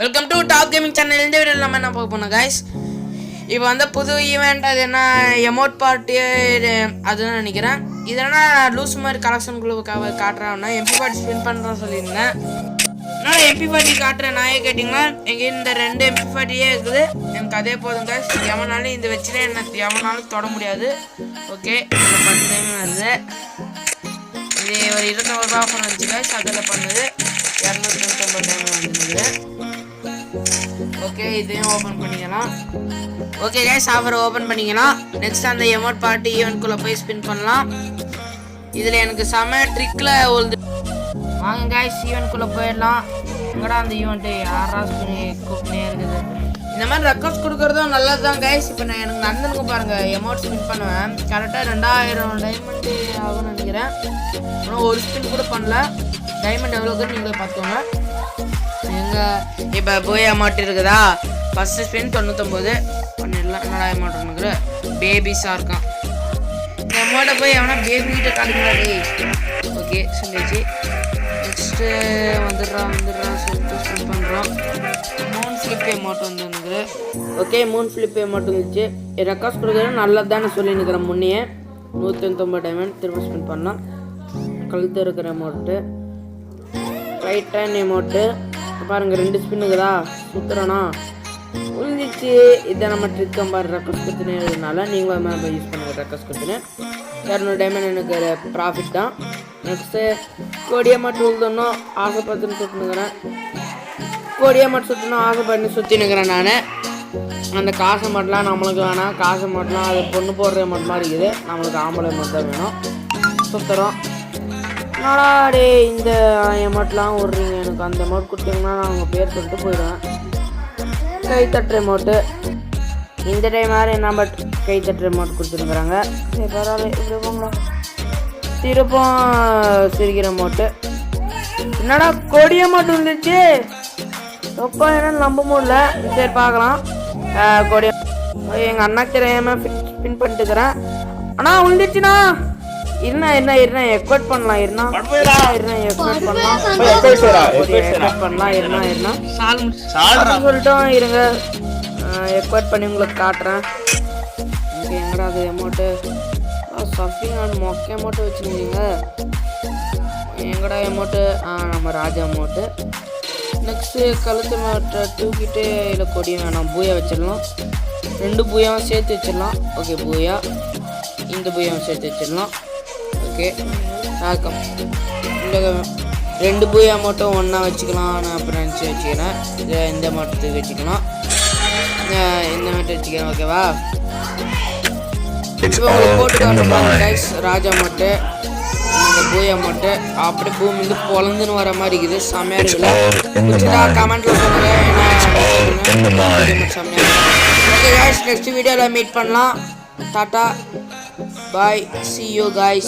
Welcome to top gaming channel. இந்த வீடியோவில் நம்ம என்ன பார்க்க போனோம் கைஸ், இப்போ வந்து புது ஈவெண்ட். அது என்ன எமோட் பார்ட்டி அதுன்னு நினைக்கிறேன். இதெல்லாம் லூஸ் மாதிரி கலெக்ஷனுக்குள்ள காட்டுறான்னா MP பார்ட்டி ஸ்பின் பண்ணுறோம் சொல்லியிருந்தேன். நான் MP பார்ட்டி காட்டுறேன். நாயே கேட்டிங்களா, எங்கள் இந்த 2 MP பார்ட்டியே இருக்குது. எனக்கு அதே போதும் கைஸ். எவனாலும் இந்த வச்சுட்டு என்ன எவனாலும் தொட முடியாது. ஓகே, இதில் 10 டைம் வருது. இது ஒரு 21 ரூபா ஆஃபர் வந்துச்சு கைஸ். அதில் பண்ணது 299 டைம் வந்துருக்குது. ஓகே, இதையும் ஓப்பன் பண்ணிக்கலாம். ஓகே கைஸ், ஆஃபரை ஓப்பன் பண்ணிக்கலாம். நெக்ஸ்ட் அந்த எமோட் பார்ட்டி ஈவெண்ட்குள்ளே போய் ஸ்பின் பண்ணலாம். இதில் எனக்கு செம ட்ரிக்கில் ஒரு வாங்க கைஸ், ஈவெண்ட்குள்ளே போயிடலாம். எங்கடா அந்த ஈவெண்ட்டு யாரா கூப்பிட்டே இருக்குது. இந்த மாதிரி ரெக்கார்ட்ஸ் கொடுக்குறதும் நல்லது தான் கைஸ். இப்போ நான் எனக்கு நடந்துருக்கு பாருங்கள், எமோட் ஸ்பின் பண்ணுவேன். கரெக்டாக 2000 டைமண்ட் ஆகும்னு நினைக்கிறேன். ஆனால் ஒரு ஸ்பின் கூட பண்ணல. டைமண்ட் எவ்வளோக்குன்னு நீங்களே பார்த்துக்கோங்க. எங்கள் இப்போ போய் அமௌண்ட் இருக்குதா, ஃபஸ்ட்டு ஸ்பின் 99 பண்ணிடலாம். என்னடா அமௌண்ட் இருக்குற பேபிஸாக இருக்கான். இந்த அமௌண்ட்டை போய் எவனா பேபிகிட்ட காட்டுங்களா. ஓகே சொல்லிச்சு. நெக்ஸ்ட்டு வந்துடுறான் சொல்லிட்டு ஸ்பின் பண்ணுறோம். 3 ஃப்ளிப் அமௌண்ட் வந்துருக்கு. ஓகே, 3 ஃப்ளிப் அமௌண்ட் வந்துச்சு. ரெக்கார்ட்ஸ் கொடுக்குறது நல்லது தானே சொல்லியிருக்கிறேன் முன்னையே. 199 டைமண்ட் திரும்ப ஸ்பின் பண்ணலாம். கழுத்து இருக்கிற அமௌண்ட்டு, ரைட் ஹேண்ட் அமௌண்ட்டு பாருங்கள். 2 ஸ்பின்னுக்குதா சுற்றுறோன்னா உழுந்துச்சு. இதை நம்ம ட்ரிக்கம் பாரு ரெக்கார்ட்ஸ் கொடுத்துனேனால நீங்களும் அது யூஸ் பண்ணுங்கள். ரெக்கார்ட்ஸ் கொடுத்துன்னு 200 டைமண்ட் எனக்கு ப்ராஃபிட் தான். நெக்ஸ்ட்டு கோடியை மட்டும் உழுதணும் ஆசைப்பட்டுன்னு சுற்றினுக்கிறேன். கோடியை மட்டும் சுற்றணும் ஆசைப்பட்டு சுற்றினுக்கிறேன் நான். அந்த காசை மட்டும்லாம் நம்மளுக்கு வேணாம். காசை மட்டும்லாம் அது பொண்ணு போடுற மட்டுமா இருக்குது. நம்மளுக்கு ஆம்பளை மட்டும் தான் வேணும். சுற்றுறோம். நாடாடே இந்த எமௌண்ட்லாம் விட்றீங்க. எனக்கு அந்த அமௌண்ட் கொடுத்தீங்கன்னா நான் உங்கள் பேர் சொல்லிட்டு போயிடுவேன். கை தட்டுற அமௌண்ட்டு இந்த டைம் வேறு என்ன பட் கை தட்டுற அமௌண்ட் கொடுத்துருக்குறாங்க. சரி பரவாயில்ல, இப்படி போங்களா. திருப்பம் சிரிக்கிற அமௌண்ட்டு. என்னடா கொடி அமௌண்ட் வந்துச்சு. ரொம்ப என்னன்னு நம்ப முடியல. சரி பார்க்கலாம். கொடி எங்கள் அண்ணாக்கு தெரியாமல் ஸ்பின் பண்ணிட்டுக்கிறேன். ஆனால் விழுந்துச்சுண்ணா. என்ன எக்ஸ்பெக்ட் பண்ணலாம். சொல்லிட்டோம் இருங்க. எக்ஸ்பெக்ட் பண்ணி உங்களுக்கு காட்டுறேன். ஓகே, எங்கடா அது அமௌண்ட்டு சஃபிங் அண்ட் மொக்க அமௌண்ட்டு வச்சுருக்கீங்க. எங்கடா அமௌண்ட்டு நம்ம ராஜா அமௌண்ட்டு. நெக்ஸ்ட்டு கழுத்து அமௌண்ட்டை தூக்கிட்டு இல்லை கொடியும் வேணாம், பூயா வச்சிடலாம். 2 பூயாவும் சேர்த்து வச்சிடலாம். ஓகே, பூயா இந்த பூயாவும் சேர்த்து வச்சிடலாம். ஓகே, வணக்கம். இந்த 2 பூயா மட்டும் ஒன்றா வச்சுக்கலாம். நான் அப்புறம் நினச்சி வச்சுக்கிறேன். இந்த மட்டும் வச்சுக்கலாம். இந்த மட்டும் வச்சுக்கிறேன். ஓகேவா, இப்போ உங்களுக்கு போட்டு காட்டுறேன் கைஸ். ராஜா மட்டும் இந்த பூயா மட்டும் அப்படியே பூமி வந்து பொழந்துன்னு வர மாதிரி இருக்குது. செம்மையாக இருக்குல்ல. கமெண்ட்ல சொல்லுங்க. செம்மையாக. ஓகே கைஸ், நெக்ஸ்ட் வீடியோவில் மீட் பண்ணலாம். Tata bye, see you guys.